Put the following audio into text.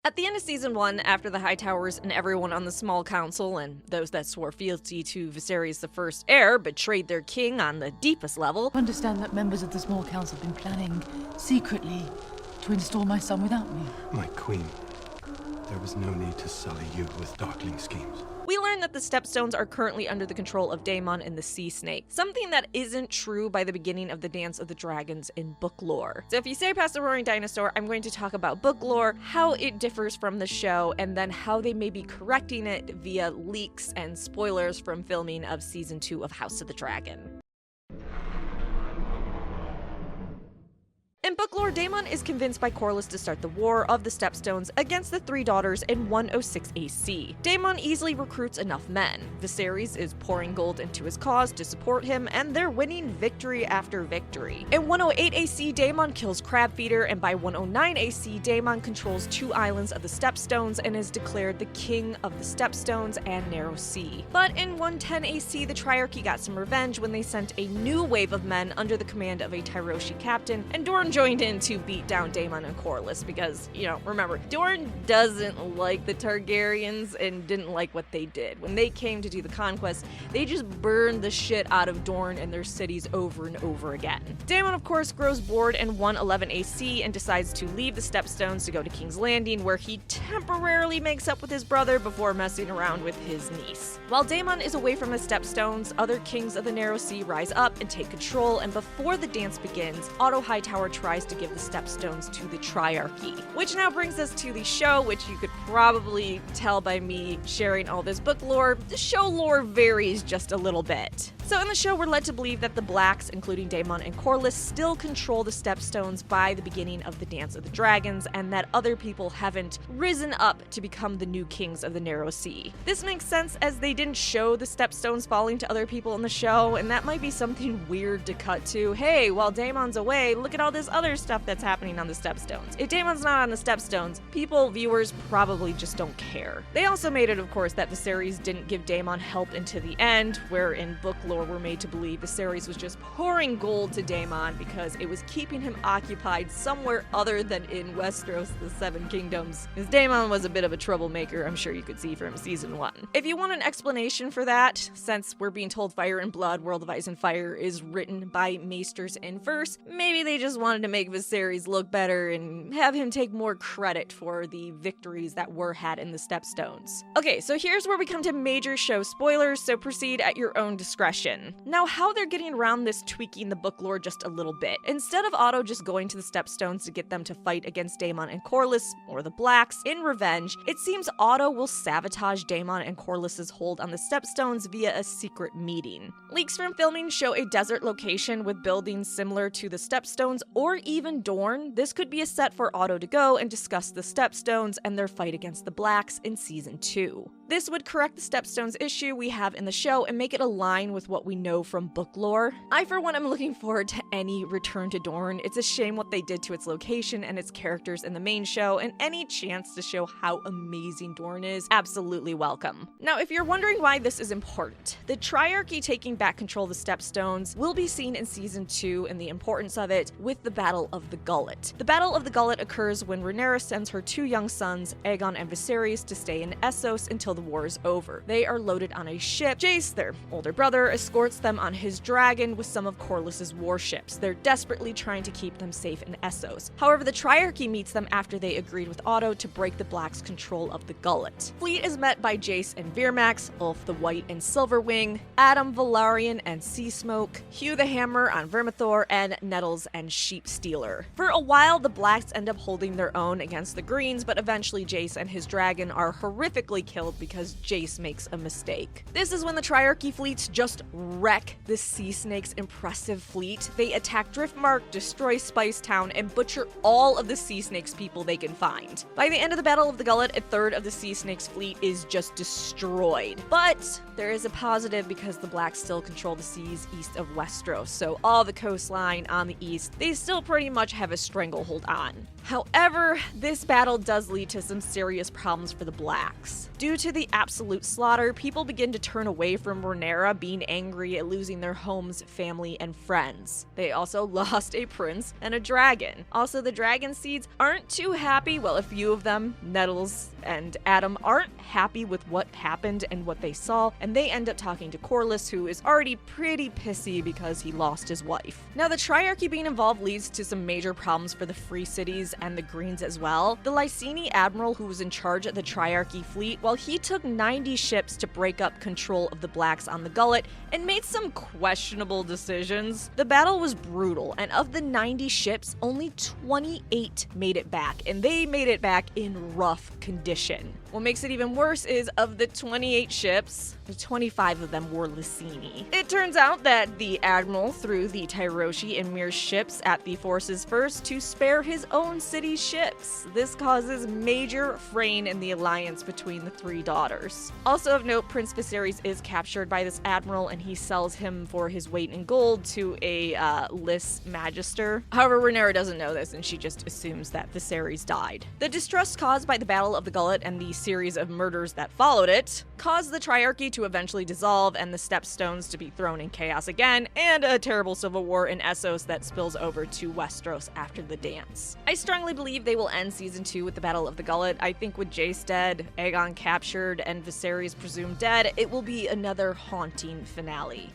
At the end of Season 1, after the Hightowers and everyone on the Small Council and those that swore fealty to Viserys the First Heir betrayed their king on the deepest level, I understand that members of the Small Council have been planning secretly to install my son without me. My queen, there was no need to sully you with darkling schemes. we learn that the Stepstones are currently under the control of Daemon and the Sea Snake, something that isn't true by the beginning of the Dance of the Dragons in book lore. So if you stay past the Roaring Dinosaur, I'm going to talk about book lore, how it differs from the show, and then how they may be correcting it via leaks and spoilers from filming of Season 2 of House of the Dragon. In book lore, Daemon is convinced by Corlys to start the War of the Stepstones against the Three Daughters in 106 AC. Daemon easily recruits enough men. Viserys is pouring gold into his cause to support him, and they're winning victory after victory. In 108 AC, Daemon kills Crabfeeder, and by 109 AC, Daemon controls 2 islands of the Stepstones and is declared the King of the Stepstones and Narrow Sea. But in 110 AC, the Triarchy got some revenge when they sent a new wave of men under the command of a Tyroshi captain, and Dorne joined in to beat down Daemon and Corlys because, remember, Dorne doesn't like the Targaryens and didn't like what they did. When they came to do the conquest, they just burned the shit out of Dorne and their cities over and over again. Daemon, of course, grows bored in 111 AC and decides to leave the Stepstones to go to King's Landing, where he temporarily makes up with his brother before messing around with his niece. While Daemon is away from the Stepstones, other kings of the Narrow Sea rise up and take control, and before the dance begins, Otto Hightower tries to give the Stepstones to the Triarchy. Which now brings us to the show, which you could probably tell by me sharing all this book lore. The show lore varies just a little bit. So in the show, we're led to believe that the Blacks, including Daemon and Corlys, still control the Stepstones by the beginning of the Dance of the Dragons, and that other people haven't risen up to become the new kings of the Narrow Sea. This makes sense as they didn't show the Stepstones falling to other people in the show, and that might be something weird to cut to. Hey, while Daemon's away, look at all this other stuff that's happening on the Stepstones. If Daemon's not on the Stepstones, viewers probably just don't care. They also made it, of course, that Viserys didn't give Daemon help into the end, where in book lore we're made to believe Viserys was just pouring gold to Daemon because it was keeping him occupied somewhere other than in Westeros, the Seven Kingdoms. Because Daemon was a bit of a troublemaker, I'm sure you could see from Season 1. If you want an explanation for that, since we're being told Fire and Blood, World of Ice and Fire is written by maesters in verse, maybe they just wanted to make Viserys look better and have him take more credit for the victories that were had in the Stepstones. Okay, so here's where we come to major show spoilers, so proceed at your own discretion. Now, how they're getting around this tweaking the book lore just a little bit. Instead of Otto just going to the Stepstones to get them to fight against Daemon and Corlys, or the Blacks, in revenge, it seems Otto will sabotage Daemon and Corlys's hold on the Stepstones via a secret meeting. Leaks from filming show a desert location with buildings similar to the Stepstones or even Dorne. This could be a set for Otto to go and discuss the Stepstones and their fight against the Blacks in Season 2. This would correct the Stepstones issue we have in the show and make it align with what we know from book lore. I, for one, am looking forward to any return to Dorne. It's a shame what they did to its location and its characters in the main show, and any chance to show how amazing Dorne is, absolutely welcome. Now, if you're wondering why this is important, the Triarchy taking back control of the Stepstones will be seen in Season 2 and the importance of it with the Battle of the Gullet. The Battle of the Gullet occurs when Rhaenyra sends her 2 young sons, Aegon and Viserys, to stay in Essos until the war is over. They are loaded on a ship. Jace, their older brother, escorts them on his dragon with some of Corlys's warships. They're desperately trying to keep them safe in Essos. However, the Triarchy meets them after they agreed with Otto to break the Blacks' control of the Gullet. Fleet is met by Jace and Virmax, Ulf the White and Silverwing, Adam Velaryon and Seasmoke, Hugh the Hammer on Vermithor, and Nettles and Sheepstealer. For a while, the Blacks end up holding their own against the Greens, but eventually Jace and his dragon are horrifically killed because Jace makes a mistake. This is when the Triarchy fleets just wreck the Sea Snake's impressive fleet. They attack Driftmark, destroy Spicetown, and butcher all of the Sea Snake's people they can find. By the end of the Battle of the Gullet, a third of the Sea Snake's fleet is just destroyed. But there is a positive because the Blacks still control the seas east of Westeros, so all the coastline on the east, they still pretty much have a stranglehold on. However, this battle does lead to some serious problems for the Blacks. Due to the absolute slaughter, people begin to turn away from Rhaenyra, being angry at losing their homes, family, and friends. They also lost a prince and a dragon. Also, the dragon seeds aren't too happy, well, a few of them, Nettles and Adam, aren't happy with what happened and what they saw, and they end up talking to Corlys, who is already pretty pissy because he lost his wife. Now, the Triarchy being involved leads to some major problems for the Free Cities and the Greens as well. The 𝐿𝑖ceni admiral who was in charge of the Triarchy fleet, well, he took 90 ships to break up control of the Blacks on the Gullet and made some questionable decisions. The battle was brutal, and of the 90 ships, only 28 made it back, and they made it back in rough condition. What makes it even worse is of the 28 ships, the 25 of them were 𝐿𝑖ceni. It turns out that the admiral threw the Tyroshi and Myr's ships at the forces first to spare his own city's ships. This causes major fraying in the alliance between the three daughters. Also of note, Prince Viserys is captured by this admiral, and he sells him for his weight in gold to a Lys Magister. However, Rhaenyra doesn't know this, and she just assumes that Viserys died. The distrust caused by the Battle of the Gullet and the series of murders that followed it caused the Triarchy to eventually dissolve and the Stepstones to be thrown in chaos again, and a terrible civil war in Essos that spills over to Westeros after the dance. I strongly believe they will end season 2 with the Battle of the Gullet. I think with Jace dead, Aegon captured, and Viserys presumed dead, it will be another haunting finale.